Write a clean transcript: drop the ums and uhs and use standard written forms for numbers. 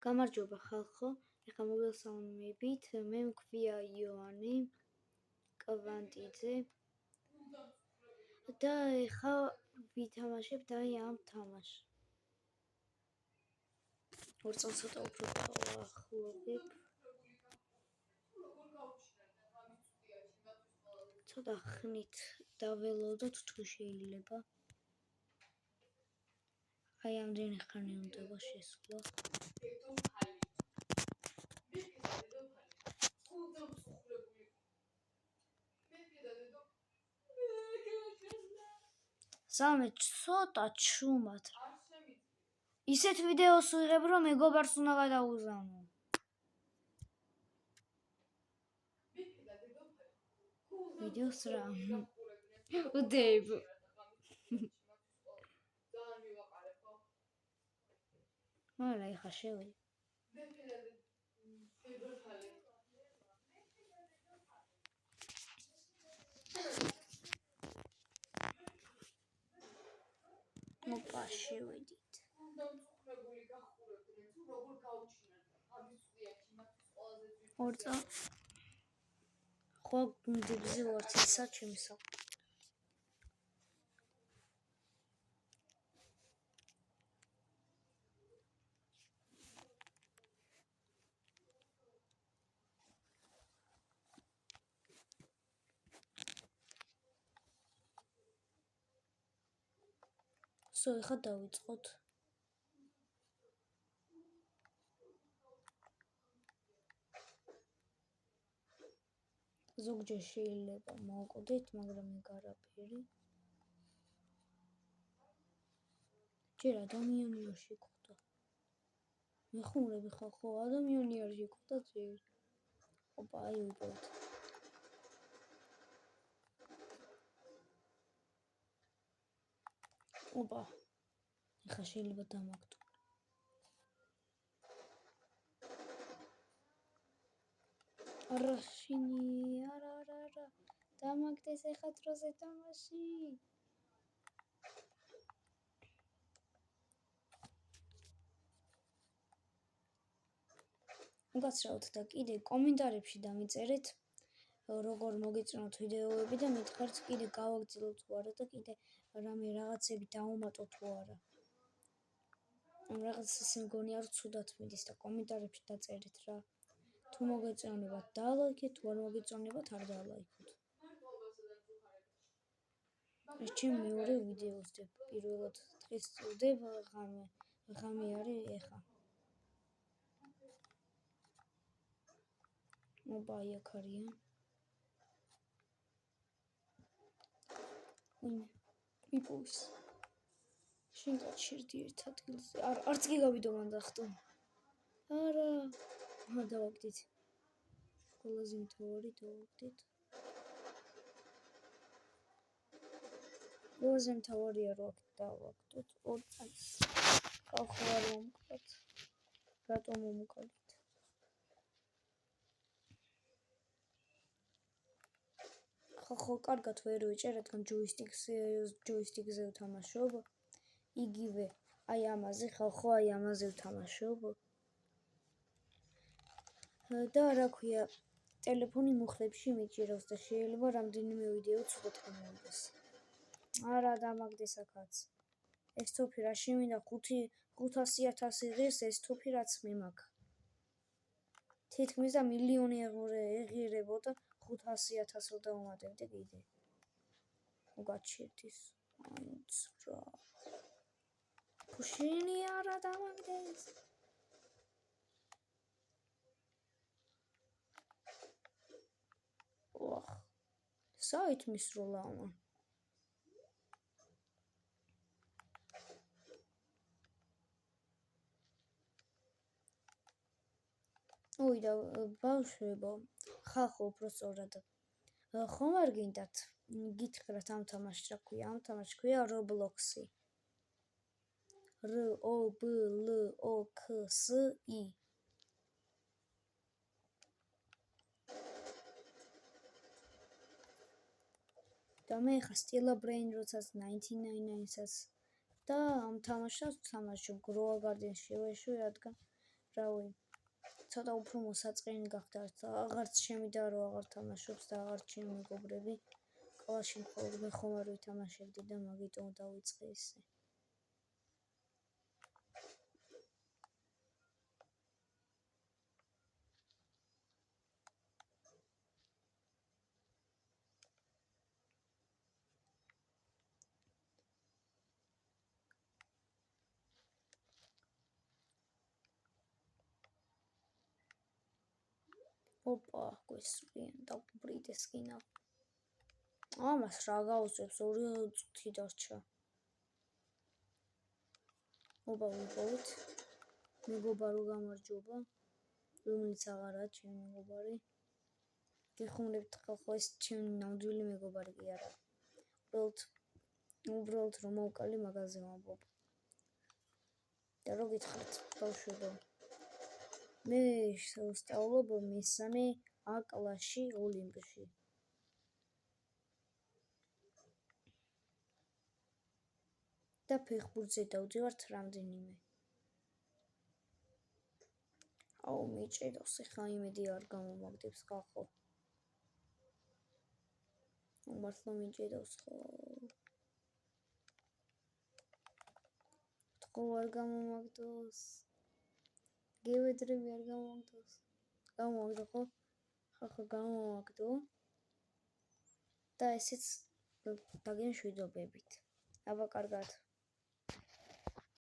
გამარჯობა ხალხო, ეხლა მოგესალმებით, მე მქვია იოანე კვანტიძე და ეხლა ვითამაშებთ ამ თამაშს. ორ წელს ცოტა უფრო დავახლოვებ. ცოტა ხნით დაველოდოთ თუ შეიძლება. აი ამდენი ხანი უნდა შესვლა. სამე ცოტა ჩუმად. ისეთ ვიდეოს ვიღებ, რომ მეგობარს უნდა გადაუზამო. ვიდეოს რა? უდებ. არა, ეხა შევიდე. ოპა, შევიდით. ორ წელს ხო გუნდებზე ვარ ისა ჩემი საქმე. ეხლა დავიწყოთ. ზოგჯერ შეიძლება მოვკვდეთ, მაგრამ ეგ არაფერი. ჯერ ადამიანი არ შეგვხვდა. მეხუმრები ხო ადამიანი არ შეგვხვდა ჯერ. ოპა, აი ვიპოვეთ. ოპა. ეხლა შეიძლება დამაგდო. არა. დამაგდეს ეხლა დროზე თამაში. უკაცრავთ და კიდე კომენტარებში დამიწერეთ როგორ მოგეწონათ ვიდეოები და მითხარით კიდე გავაგრძელოთ თუ არა და კიდე რამე რაღაცები დავუმატოთ თუ არა. რაღაც ისე მგონია რომ ცუდად მიდის და კომენტარებში დაწერეთ რა. თუ მოგეწონებათ დალაიქეთ, თუ არ მოგეწონებათ არ დალაიქოთ. ეს ჩემი მეორე ვიდეო ვსდებ. პირველად დღეს ვსდებ ღამე არის ეხა. ოპა, აქ არიან. ვიპოვეს. შენ გაჩერდი ერთ ადგილზე. არც კი გავიდო მან დახტო. არა. დავაგდით. ყველაზე მთავარი დავაგდით. ყველაზე მთავარია რომ აქ დავაგდოთ 2 წელს. ხალხო არ მომკლათ. რატომ მომკლით? ხო, კარგად ვერ ვიჭერ, რადგან ჯოისტიკზე ვთამაშობ. იგივე, აი ამაზე, ხო, აი ამაზე ვთამაშობ. და რა ქვია, ტელეფონი მუხლებში მიჭირავს და შეიძლება რამდენიმე ვიდეო ცუდად გამოვიდეს. არა, დამაგდეს აქაც. ეს თოფი რაში მინდა 500,000 ღირს ეს თოფი რაც მე მაქვს. თითქმის და მილიონი ეღირებოდა 500,000 რო დავუმატებდი კიდე. გაჩერდის. აიც რა. ფუშინი არა დამაგდეს. ოხ. საით მისროლამა. ოი და ბავშვებო, ხალხო უბრალოდ ხომ არ გინდათ გითხრათ ამ თამაშს რა ქვია? ამ თამაშს ქვია Roblox-ი. ROBLOX-I. და მე ხა Stella Brain როცაც 1999-საც და ამ თამაშს ვთამაშობ Grow a Garden-ს შევეშვი, რადგან რავი, ცოტა უფრო მოსაწყენი გახდა, აღარც შემიდა რომ აღარ თამაშობს და აღარც ჩემი მეგობრები. კლასში მხოლოდ მე ხომ არ ვითამაშებდი და მაგიტომ დავიწყე ესე. ოპა, გვესვიან და ბრიდეს კინა. ამას რა გავუწევს 2 წუთი დარჩა. ოპა, ვიპოვეთ. მეგობარო გამარჯობა. რომელიც აღარაა ჩემი მეგობარი. გიხმარებთ ხო ეს ჩემი ნამდვილი მეგობარი კი არა. უბრალოდ რომ მოვკალი მაგაზე ვამბობ. და რო გითხრათ, ბავშვებო. მე ვსწავლობ მესამე A კლასში ოლიმპში. და ფეხბურთზე დავდივართ რამდენიმე. აუ მიჭედავს ახლა იმედი არ გამომაგდებს ხალხო. მართლა მიჭედავს ხო. თქო არ გამომაგდოს. გევედრები არ გამომაგდოს. გამომაგდო ხო? ხახო გამომაგდო. და ესეც დაგემშვიდობებით. აბა კარგად.